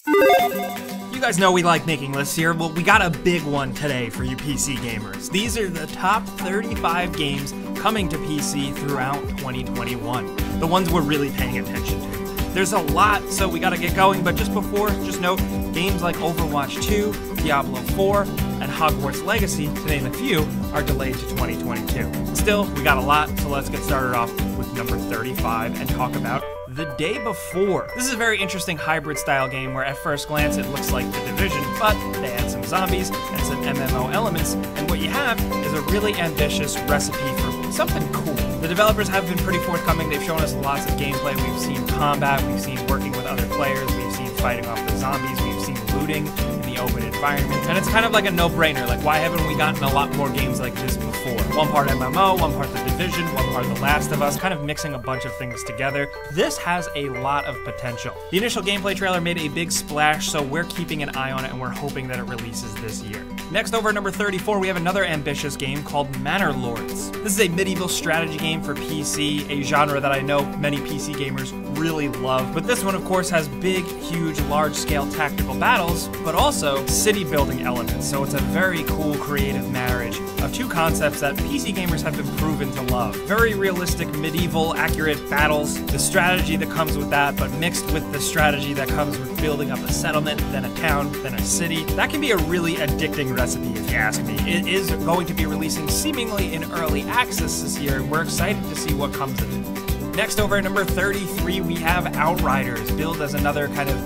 You guys know we like making lists here. Well, we got a big one today for you PC gamers. These are the top 35 games coming to PC throughout 2021. The ones we're really paying attention to. There's a lot, so we gotta get going, but just note, games like Overwatch 2, Diablo 4, and Hogwarts Legacy, to name a few, are delayed to 2022. Still, we got a lot, so let's get started off with number 35 and talk about The Day Before. This is a very interesting hybrid style game where at first glance it looks like The Division, but they add some zombies and some MMO elements, and what you have is a really ambitious recipe for something cool. The developers have been pretty forthcoming. They've shown us lots of gameplay. We've seen combat, we've seen working with other players, we've seen fighting off the zombies, we've seen looting in the open environment, and it's kind of like a no-brainer. Like, why haven't we gotten a lot more games like this before? One part MMO, one part The Division, one part The Last of Us, kind of mixing a bunch of things together. This has a lot of potential. The initial gameplay trailer made a big splash, so we're keeping an eye on it and we're hoping that it releases this year. Next, over at number 34, we have another ambitious game called Manor Lords. This is a medieval strategy game for PC, a genre that I know many PC gamers really love. But this one, of course, has big, huge, large-scale tactical battles, but also city-building elements. So it's a very cool, creative marriage of two concepts that PC gamers have been proven to love. Very realistic, medieval, accurate battles, the strategy that comes with that, but mixed with the strategy that comes with building up a settlement, then a town, then a city. That can be a really addicting recipe, if you ask me. It is going to be releasing seemingly in early access this year, and we're excited to see what comes of it. Next, over at number 33, we have Outriders, billed as another kind of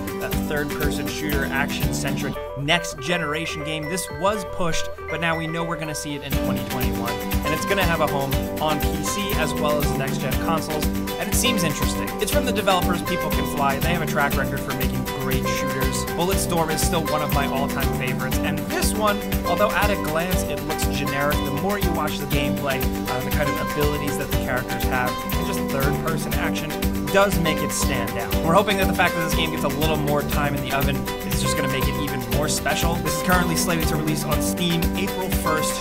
third-person shooter, action-centric, next-generation game. This was pushed, but now we know we're going to see it in 2021, and it's going to have a home on PC as well as next-gen consoles, and it seems interesting. It's from the developers People Can Fly. They have a track record for making great shooters. Bulletstorm is still one of my all-time favorites, and this one, although at a glance it looks generic, the more you watch the gameplay, the kind of abilities that the characters have, and just third-person action does make it stand out. We're hoping that the fact that this game gets a little more time in the oven is just going to make it even more special. This is currently slated to release on Steam April 1st,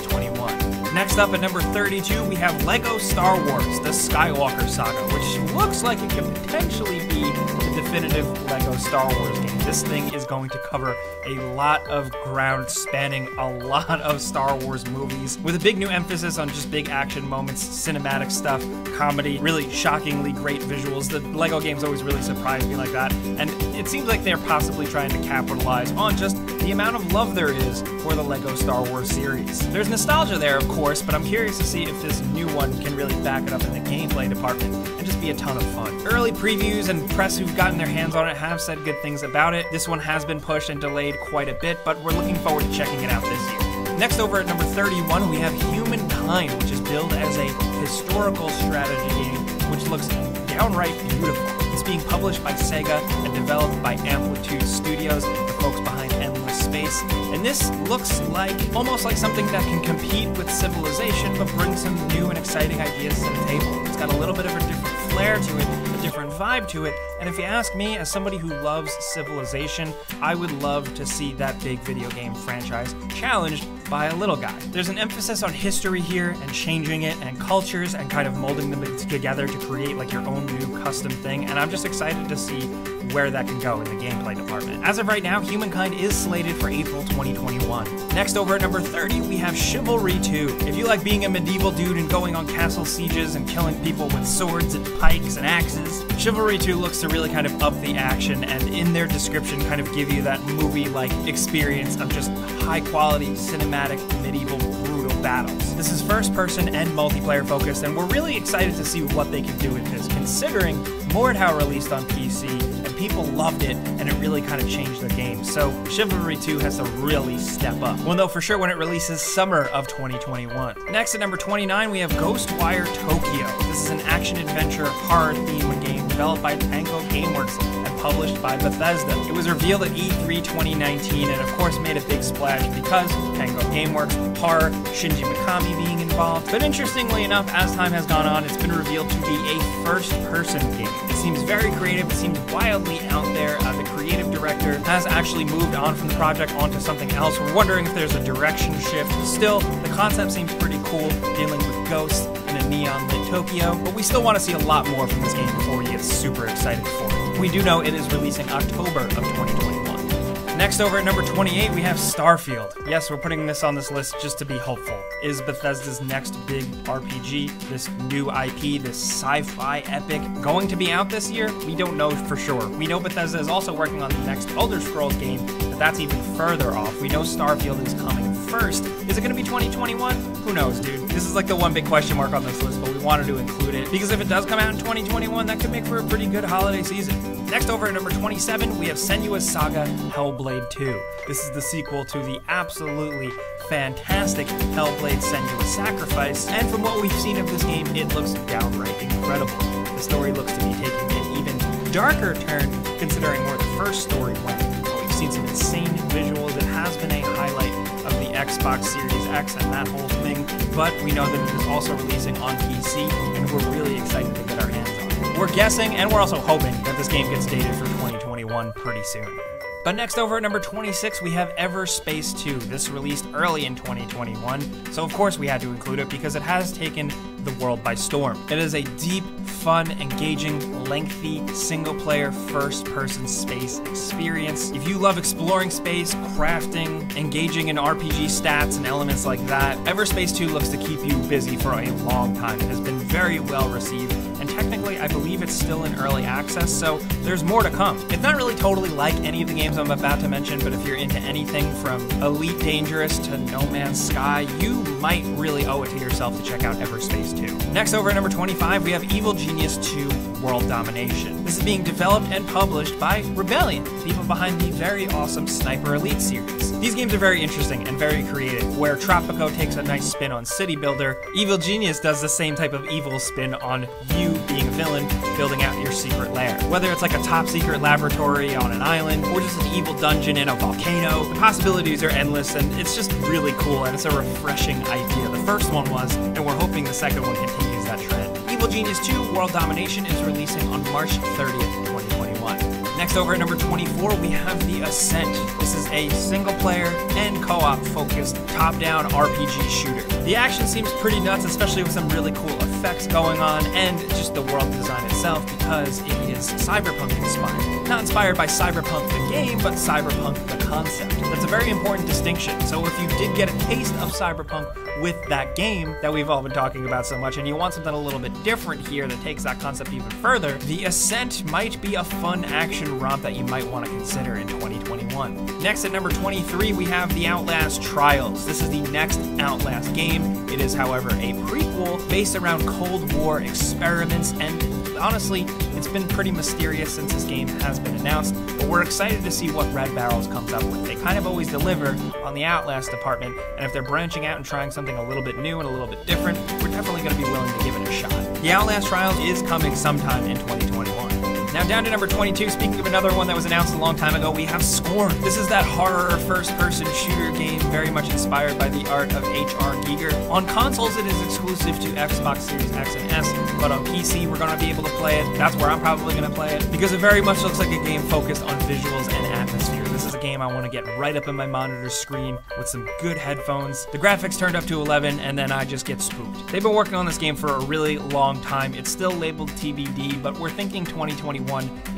2021. Next up at number 32, we have LEGO Star Wars, The Skywalker Saga, which looks like it could potentially be the definitive LEGO Star Wars game. This thing is going to cover a lot of ground, spanning a lot of Star Wars movies, with a big new emphasis on just big action moments, cinematic stuff, comedy, really shockingly great visuals. The LEGO games always really surprise me like that, and it seems like they're possibly trying to capitalize on just the amount of love there is for the LEGO Star Wars series. There's nostalgia there, of course, but I'm curious to see if this new one can really back it up in the gameplay department and just be a ton of fun. Early previews and press who've gotten their hands on it have said good things about it. This one has been pushed and delayed quite a bit, but we're looking forward to checking it out this year. Next, over at number 31, we have Humankind, which is billed as a historical strategy game, which looks downright beautiful. It's being published by Sega and developed by Amplitude Studios, the folks behind Endless Space. And this looks like almost like something that can compete with Civilization, but bring some new and exciting ideas to the table. It's got a little bit of a different flair to it, a different vibe to it, and if you ask me, as somebody who loves Civilization, I would love to see that big video game franchise challenged by a little guy. There's an emphasis on history here and changing it and cultures and kind of molding them together to create like your own new custom thing, and I'm just excited to see where that can go in the gameplay department. As of right now, Humankind is slated for April 2021. Next, over at number 30, we have Chivalry 2. If you like being a medieval dude and going on castle sieges and killing people with swords and pikes and axes, Chivalry 2 looks to really kind of up the action, and in their description kind of give you that movie-like experience of just high-quality, cinematic, medieval, brutal battles. This is first-person and multiplayer focused, and we're really excited to see what they can do with this, considering Mordhau released on PC, and people loved it, and it really kind of changed the game. So Chivalry 2 has to really step up. We'll know for sure when it releases summer of 2021. Next, at number 29, we have Ghostwire Tokyo. This is an action-adventure horror-themed game developed by Tango Gameworks and published by Bethesda. It was revealed at E3 2019 and of course made a big splash because Tango Gameworks, horror, Shinji Mikami being involved. But interestingly enough, as time has gone on, it's been revealed to be a first-person game. It seems very creative, it seems wildly out there. The creative director has actually moved on from the project onto something else. We're wondering if there's a direction shift. Still, the concept seems pretty cool, dealing with ghosts in a neon-lit Tokyo, but we still want to see a lot more from this game before we get super excited for it. We do know it is releasing October of 2021. Next over at number 28, we have Starfield. Yes, we're putting this on this list just to be hopeful. Is Bethesda's next big RPG, this new IP, this sci-fi epic, going to be out this year? We don't know for sure. We know Bethesda is also working on the next Elder Scrolls game, but that's even further off. We know Starfield is coming first. Is it going to be 2021? Who knows, dude? This is like the one big question mark on this list, but we wanted to include it because if it does come out in 2021, that could make for a pretty good holiday season. Next over at number 27, we have Senua's Saga Hellblade 2. This is the sequel to the absolutely fantastic Hellblade Senua's Sacrifice, and from what we've seen of this game, it looks downright incredible. The story looks to be taking an even darker turn considering where the first story went. We've seen some insane visuals. It has been a highlight of the Xbox Series X and that whole thing, but we know that it is also releasing on PC, and we're really excited to get our hands on it. We're guessing, and we're also hoping, that this game gets dated for 2021 pretty soon. But next over at number 26, we have Everspace 2. This released early in 2021, so of course we had to include it because it has taken the world by storm. It is a deep, fun, engaging, lengthy, single-player, first-person space experience. If you love exploring space, crafting, engaging in RPG stats and elements like that, Everspace 2 looks to keep you busy for a long time. It has been very well received, and technically I believe it's still in early access, so there's more to come. It's not really totally like any of the games I'm about to mention, but if you're into anything from Elite Dangerous to No Man's Sky, you might really owe it to yourself to check out Everspace 2. Next over at number 25, we have Evil Genius 2 World Domination. This is being developed and published by Rebellion, people behind the very awesome Sniper Elite series. These games are very interesting and very creative. Where Tropico takes a nice spin on City Builder, Evil Genius does the same type of evil spin on you being a villain, building out your secret lair. Whether it's like a top secret laboratory on an island, or just an evil dungeon in a volcano, the possibilities are endless, and it's just really cool, and it's a refreshing idea. The first one was, and we're hoping the second one continues that trend. Evil Genius 2 World Domination is releasing on March 30th, 2021. Next over at number 24, we have The Ascent. This is a single-player and co-op focused top-down RPG shooter. The action seems pretty nuts, especially with some really cool effects going on, and just the world design itself, because it is cyberpunk inspired. Not inspired by Cyberpunk the game, but Cyberpunk the concept. That's a very important distinction. So if you did get a taste of Cyberpunk with that game that we've all been talking about so much, and you want something a little bit different here that takes that concept even further, The Ascent might be a fun action romp that you might want to consider in 2021. Next at number 23, we have The Outlast Trials. This is the next Outlast game. It is, however, a prequel based around Cold War experiments, and honestly, it's been pretty mysterious since this game has been announced, but we're excited to see what Red Barrels comes up with. They kind of always deliver on the Outlast department, and if they're branching out and trying something a little bit new and a little bit different, we're definitely going to be willing to give it a shot. The Outlast Trials is coming sometime in 2021. Now down to number 22, speaking of another one that was announced a long time ago, we have Scorn. This is that horror first-person shooter game very much inspired by the art of H.R. Giger. On consoles, it is exclusive to Xbox Series X and S, but on PC, we're going to be able to play it. That's where I'm probably going to play it, because it very much looks like a game focused on visuals and atmosphere. This is a game I want to get right up in my monitor screen with some good headphones, the graphics turned up to 11, and then I just get spooked. They've been working on this game for a really long time. It's still labeled TBD, but we're thinking 2021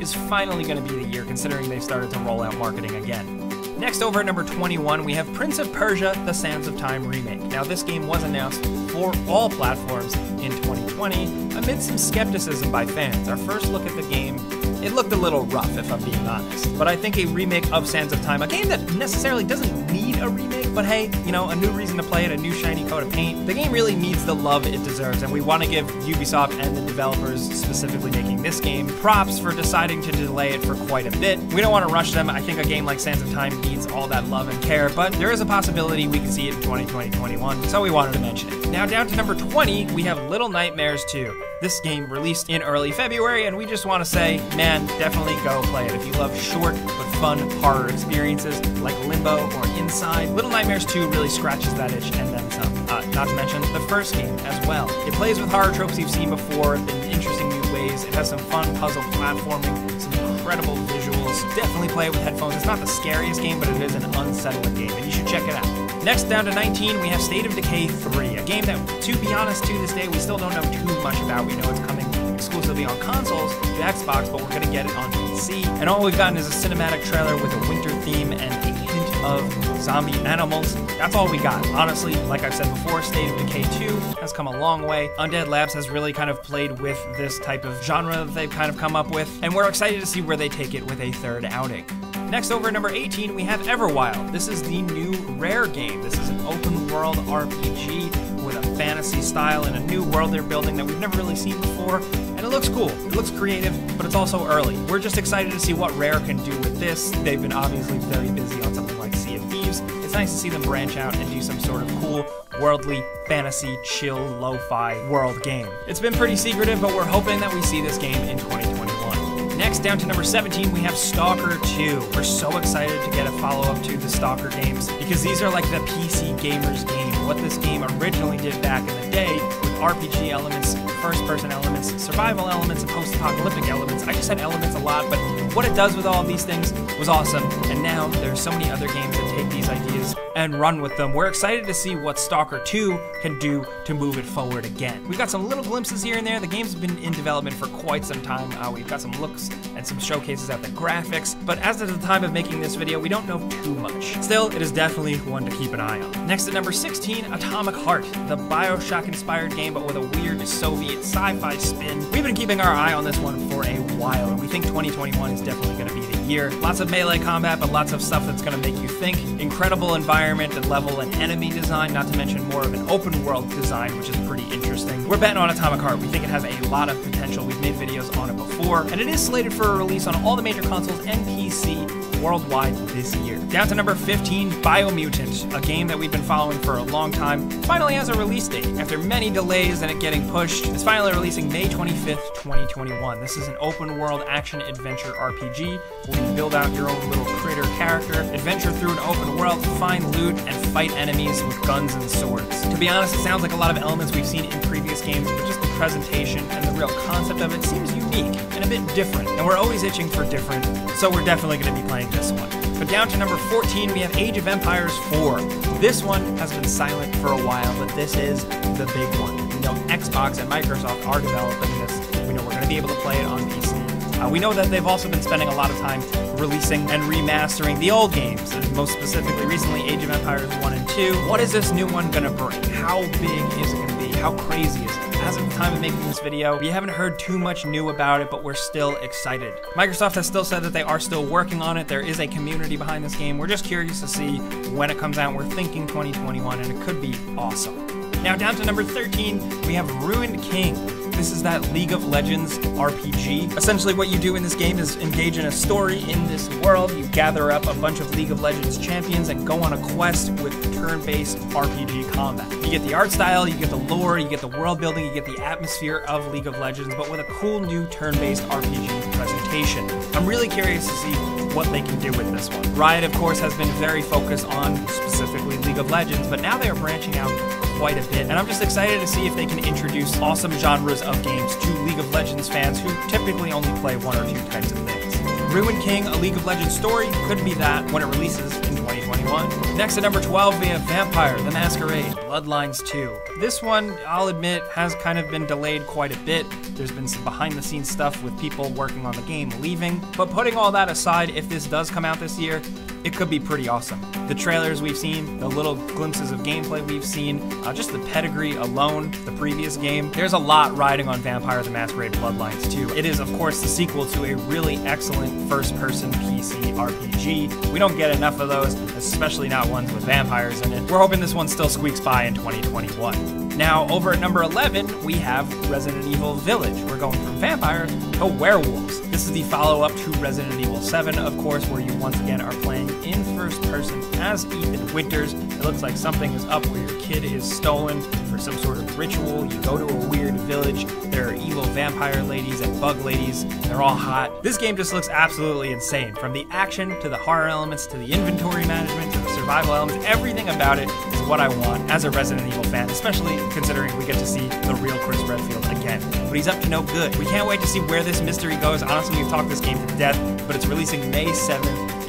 is finally going to be the year, considering they've started to roll out marketing again. Next over at number 21, we have Prince of Persia: The Sands of Time remake. Now this game was announced for all platforms in 2020 amid some skepticism by fans. Our first look at the game, it looked a little rough if I'm being honest, but I think a remake of Sands of Time, a game that necessarily doesn't need a remake, but hey, you know, a new reason to play it, a new shiny coat of paint. The game really needs the love it deserves, and we want to give Ubisoft and the developers specifically making this game props for deciding to delay it for quite a bit. We don't want to rush them. I think a game like Sands of Time needs all that love and care, but there is a possibility we can see it in 2021, so we wanted to mention it. Now down to number 20, we have Little Nightmares 2. This game released in early February, and we just want to say, man, definitely go play it. If you love short but fun horror experiences like Limbo or Inside, Little Nightmares 2 really scratches that itch and then some. Not to mention the first game as well. It plays with horror tropes you've seen before in interesting new ways. It has some fun puzzle platforming, some incredible visuals. Definitely play it with headphones. It's not the scariest game, but it is an unsettling game, and you should check it out. Next, down to 19, we have State of Decay 3, a game that, to be honest, to this day, we still don't know too much about. We know it's coming exclusively on consoles, the Xbox, but we're going to get it on PC. And all we've gotten is a cinematic trailer with a winter theme and a hint of zombie animals. That's all we got. Honestly, like I've said before, State of Decay 2 has come a long way. Undead Labs has really kind of played with this type of genre that they've kind of come up with, and we're excited to see where they take it with a third outing. Next, over at number 18, we have Everwild. This is the new Rare game. This is an open world RPG with a fantasy style and a new world they're building that we've never really seen before, and it looks cool. It looks creative, but it's also early. We're just excited to see what Rare can do with this. They've been obviously very busy on something like Sea of Thieves. It's nice to see them branch out and do some sort of cool, worldly, fantasy, chill, lo-fi world game. It's been pretty secretive, but we're hoping that we see this game in 2021. Next, down to number 17, we have Stalker 2. We're so excited to get a follow-up to the Stalker games because these are like the PC gamer's game. What this game originally did back in the day with RPG elements, first-person elements, survival elements, and post-apocalyptic elements. I just said elements a lot, but what it does with all of these things was awesome. And now there's so many other games that take these ideas and run with them. We're excited to see what Stalker 2 can do to move it forward again. We've got some little glimpses here and there. The game's been in development for quite some time. We've got some looks and some showcases at the graphics, but as of the time of making this video, we don't know too much. Still, it is definitely one to keep an eye on. Next at number 16, Atomic Heart, the BioShock-inspired game, but with a weird Soviet sci-fi spin. We've been keeping our eye on this one for a while, and we think 2021 is definitely going to be the year. Lots of melee combat, but lots of stuff that's going to make you think. Incredible environment and level and enemy design, not to mention more of an open world design, which is pretty interesting. We're betting on Atomic Heart. We think it has a lot of potential. We've made videos on it before, and it is slated for a release on all the major consoles and PC worldwide this year. Down to number 15, Biomutant, a game that we've been following for a long time, finally has a release date. After many delays and it getting pushed, it's finally releasing May 25th, 2021. This is an open world action adventure RPG where you build out your own little critter character, adventure through an open world, find loot, and fight enemies with guns and swords. To be honest, it sounds like a lot of elements we've seen in previous games, but just the presentation and the real concept of it seems unique and a bit different, and we're always itching for different, so we're definitely going to be playing this one. But down to number 14, we have Age of Empires 4. This one has been silent for a while, but this is the big one. We know Xbox and Microsoft are developing this. We know we're going to be able to play it on PC. We know that they've also been spending a lot of time releasing and remastering the old games, and most specifically recently Age of Empires 1 and 2. What is this new one going to bring? How big is it going to be? How crazy is it? As of the time of making this video, we haven't heard too much new about it, but we're still excited. Microsoft has still said that they are still working on it. There is a community behind this game. We're just curious to see when it comes out. We're thinking 2021, and it could be awesome. Now down to number 13, we have Ruined King. This is that League of Legends RPG. Essentially what you do in this game is engage in a story in this world. You gather up a bunch of League of Legends champions and go on a quest with turn-based RPG combat. You get the art style, you get the lore, you get the world building, you get the atmosphere of League of Legends, but with a cool new turn-based RPG presentation. I'm really curious to see what they can do with this one. Riot, of course, has been very focused on specifically League of Legends, but now they are branching out quite a bit, and I'm just excited to see if they can introduce awesome genres of games to League of Legends fans who typically only play one or two types of things. Ruined King, a League of Legends story, could be that when it releases in 2021. Next at number 12, we have Vampire: The Masquerade Bloodlines 2. This one, I'll admit, has kind of been delayed quite a bit. There's been some behind-the-scenes stuff with people working on the game leaving, but putting all that aside, if this does come out this year, it could be pretty awesome. The trailers we've seen, the little glimpses of gameplay we've seen, just the pedigree alone, the previous game, there's a lot riding on Vampire: The Masquerade Bloodlines 2. It is, of course, the sequel to a really excellent first-person PC RPG. We don't get enough of those, especially not ones with vampires in it. We're hoping this one still squeaks by in 2021. Now, over at number 11, we have Resident Evil Village. We're going from vampires to werewolves. This is the follow-up to Resident Evil 7, of course, where you once again are playing in first person as Ethan Winters. It looks like something is up where your kid is stolen for some sort of ritual. You go to a weird village. There are evil vampire ladies and bug ladies. They're all hot. This game just looks absolutely insane. From the action to the horror elements to the inventory management to the survival elements, everything about it is what I want as a Resident Evil fan, especially considering we get to see the real Chris Redfield again. But he's up to no good. We can't wait to see where this mystery goes. Honestly, we've talked this game to death, but it's releasing May 7th,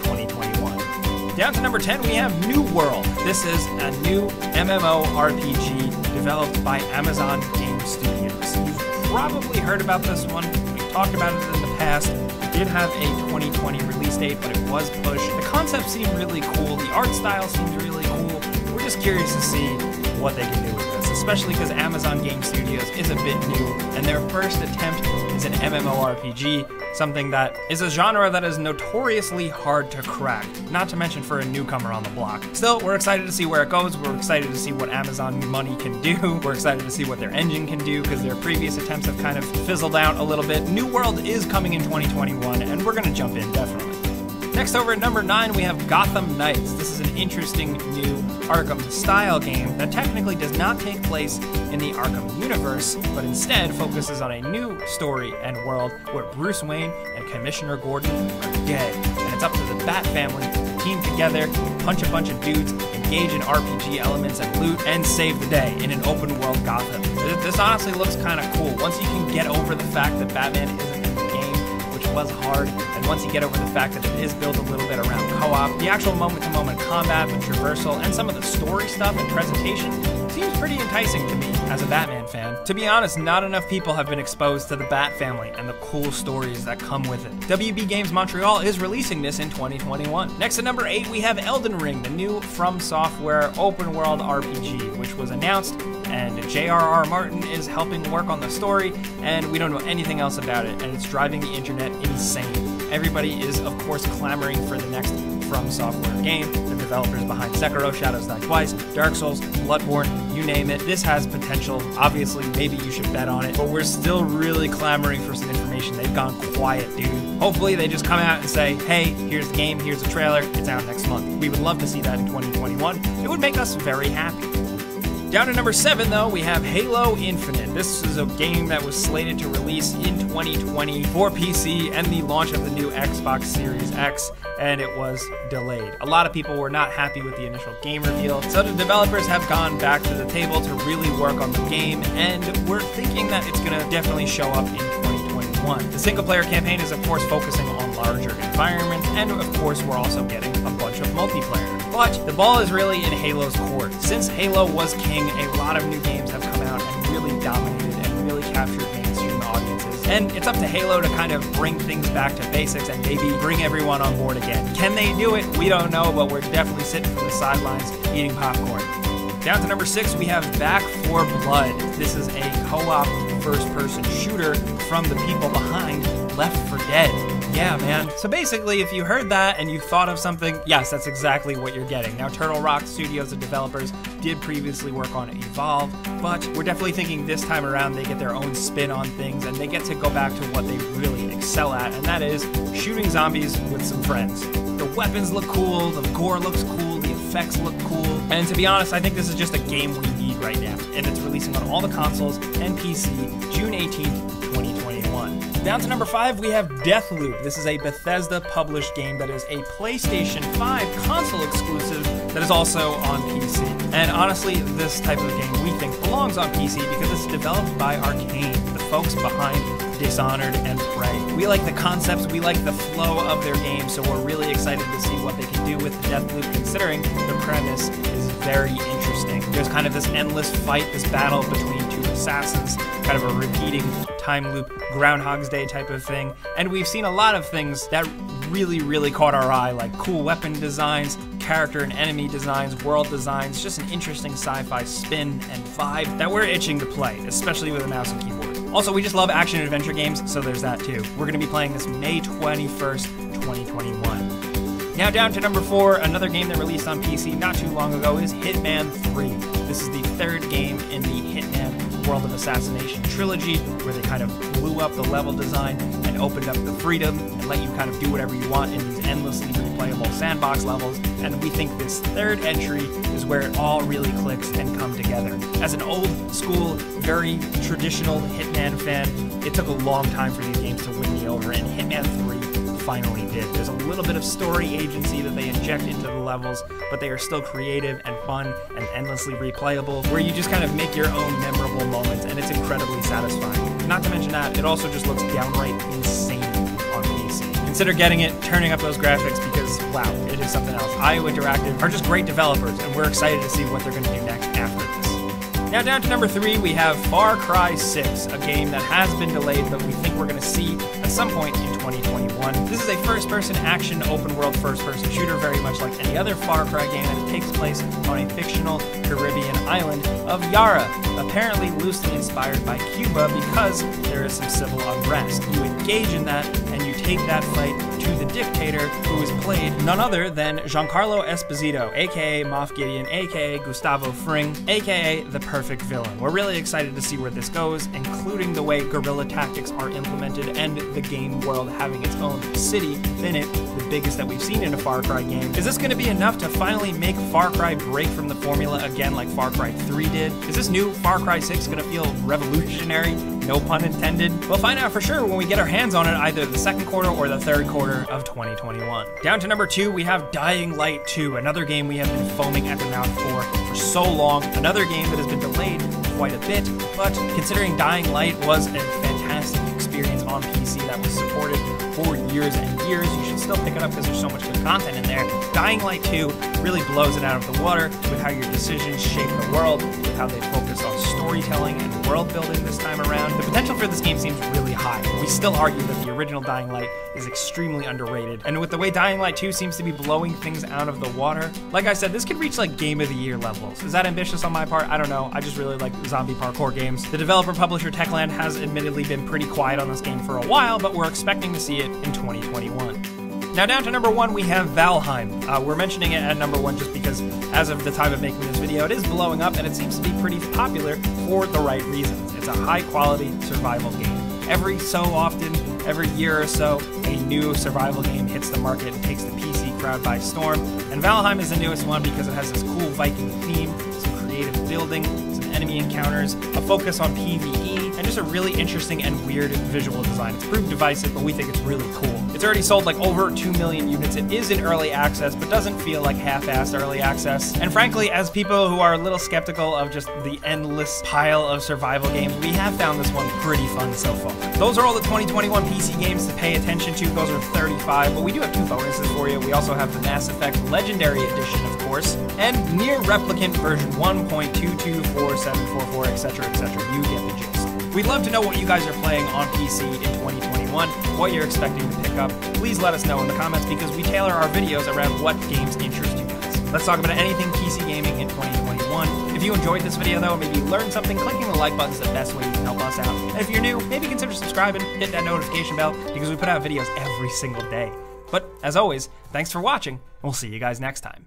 2021. Down to number 10, we have New World. This is a new MMORPG developed by Amazon Game Studios. You've probably heard about this one. We talked about it in the past. It did have a 2020 release date, but it was pushed. The concept seemed really cool. The art style seemed really cool. We're just curious to see what they can do with this, especially because Amazon Game Studios is a bit new, and their first attempt is an MMORPG, something that is a genre that is notoriously hard to crack, not to mention for a newcomer on the block. Still, we're excited to see where it goes. We're excited to see what Amazon money can do. We're excited to see what their engine can do, because their previous attempts have kind of fizzled out a little bit. New World is coming in 2021, and we're gonna jump in, definitely. Next, over at number 9, we have Gotham Knights. This is an interesting new Arkham-style game that technically does not take place in the Arkham universe, but instead focuses on a new story and world where Bruce Wayne and Commissioner Gordon are dead, and it's up to the Bat family to team together, punch a bunch of dudes, engage in RPG elements and loot, and save the day in an open-world Gotham. This honestly looks kind of cool. Once you can get over the fact that Batman isn't in the game, which was hard, and once you get over the fact that it is built a little bit around co-op, the actual moment-to-moment combat with traversal and some of the story stuff and presentation seems pretty enticing to me as a Batman fan. To be honest, not enough people have been exposed to the Bat family and the cool stories that come with it. WB Games Montreal is releasing this in 2021. Next at number 8, we have Elden Ring, the new From Software open-world RPG, which was announced, and J.R.R. Martin is helping work on the story, and we don't know anything else about it, and it's driving the internet insane. Everybody is, of course, clamoring for the next From Software game. The developers behind Sekiro, Shadows Die Twice, Dark Souls, Bloodborne, you name it. This has potential. Obviously, maybe you should bet on it, but we're still really clamoring for some information. They've gone quiet, dude. Hopefully, they just come out and say, hey, here's the game, here's the trailer, it's out next month. We would love to see that in 2021. It would make us very happy. Down to number 7, though, we have Halo Infinite. This is a game that was slated to release in 2020 for PC and the launch of the new Xbox Series X, and it was delayed. A lot of people were not happy with the initial game reveal, so the developers have gone back to the table to really work on the game, and we're thinking that it's going to definitely show up in 2021. The single-player campaign is, of course, focusing on larger environments, and of course, we're also getting a bunch of multiplayer. But the ball is really in Halo's court. Since Halo was king, a lot of new games have come out and really dominated and really captured mainstream audiences. And it's up to Halo to kind of bring things back to basics and maybe bring everyone on board again. Can they do it? We don't know, but we're definitely sitting from the sidelines eating popcorn. Down to number 6, we have Back 4 Blood. This is a co-op first-person shooter from the people behind Left 4 Dead. Yeah, man. So basically, if you heard that and you thought of something, yes, that's exactly what you're getting. Now, Turtle Rock Studios, the developers, did previously work on Evolve, but we're definitely thinking this time around they get their own spin on things and they get to go back to what they really excel at, and that is shooting zombies with some friends. The weapons look cool, the gore looks cool, the effects look cool, and to be honest, I think this is just a game we need right now, and it's releasing on all the consoles and PC June 18th, 2021. Down to number 5, we have Deathloop. This is a Bethesda-published game that is a PlayStation 5 console exclusive that is also on PC. And honestly, this type of game we think belongs on PC because it's developed by Arcane, the folks behind Dishonored and Prey. We like the concepts, we like the flow of their game, so we're really excited to see what they can do with Deathloop, considering the premise is very interesting. There's kind of this endless fight, this battle between two assassins, kind of a repeating time loop, Groundhog's Day type of thing, and we've seen a lot of things that really caught our eye, like cool weapon designs, character and enemy designs, world designs, just an interesting sci-fi spin and vibe that we're itching to play, especially with a mouse and keyboard. Also, we just love action and adventure games, so there's that too. We're going to be playing this May 21st, 2021. Now down to number 4, another game that released on PC not too long ago is Hitman 3. This is the 3rd game in the Hitman World of Assassination trilogy, where they kind of blew up the level design and opened up the freedom and let you kind of do whatever you want in these endlessly replayable sandbox levels, and we think this 3rd entry is where it all really clicks and come together. As an old school, very traditional Hitman fan, it took a long time for these games to win me over, and Hitman 3 finally did. There's a little bit of story agency that they inject into the levels, but they are still creative and fun and endlessly replayable, where you just kind of make your own memorable moments, and it's incredibly satisfying. Not to mention that, it also just looks downright insane on PC. Consider getting it, turning up those graphics, because wow, it is something else. IO Interactive are just great developers, and we're excited to see what they're going to do next after this. Now down to number 3, we have Far Cry 6, a game that has been delayed, but we think we're going to see at some point in 2021. This is a first-person action, open-world first-person shooter, very much like any other Far Cry game, and it takes place on a fictional Caribbean island of Yara, apparently loosely inspired by Cuba because there is some civil unrest. You engage in that, and you take that fight to the dictator, who is played none other than Giancarlo Esposito, aka Moff Gideon, aka Gustavo Fring, aka the perfect villain. We're really excited to see where this goes, including the way guerrilla tactics are implemented and the game world having its own city in it, the biggest that we've seen in a Far Cry game. Is this going to be enough to finally make Far Cry break from the formula again like Far Cry 3 did? Is this new Far Cry 6 going to feel revolutionary? No pun intended. We'll find out for sure when we get our hands on it either the second quarter or the third quarter of 2021. Down to number 2, we have Dying Light 2, another game we have been foaming at the mouth for so long, another game that has been delayed quite a bit, but considering Dying Light was a fantastic experience on PC that was supported for years and years, you should still pick it up because there's so much good content in there. Dying Light 2 really blows it out of the water with how your decisions shape the world, with how they focus on storytelling and world building this time around. The potential for this game seems really high. We still argue that the original Dying Light is extremely underrated, and with the way Dying Light 2 seems to be blowing things out of the water, like I said, this could reach like Game of the Year levels. Is that ambitious on my part? I don't know. I just really like zombie parkour games. The developer publisher Techland has admittedly been pretty quiet on this game for a while, but we're expecting to see it in 2021. Now down to number 1, we have Valheim. We're mentioning it at number 1 just because as of the time of making this video, it is blowing up and it seems to be pretty popular for the right reasons. It's a high quality survival game. Every so often, every year or so, a new survival game hits the market and takes the PC crowd by storm. And Valheim is the newest one because it has this cool Viking theme, some creative building, some enemy encounters, a focus on PvE, and just a really interesting and weird visual design. It's proved divisive, but we think it's really cool. It's already sold like over 2 million units. It is in early access, but doesn't feel like half-assed early access. And frankly, as people who are a little skeptical of just the endless pile of survival games, we have found this one pretty fun so far. Those are all the 2021 PC games to pay attention to. Those are 35, but we do have 2 bonuses for you. We also have the Mass Effect Legendary Edition, of course, and Nier Replicant version 1.224744, etc., etc. You get the gist. We'd love to know what you guys are playing on PC in 2021, what you're expecting to pick up. Please let us know in the comments because we tailor our videos around what games interest you guys. Let's talk about anything PC gaming in 2021. If you enjoyed this video though, maybe you learned something, clicking the like button is the best way you can help us out. And if you're new, maybe consider subscribing, hit that notification bell because we put out videos every single day. But as always, thanks for watching, and we'll see you guys next time.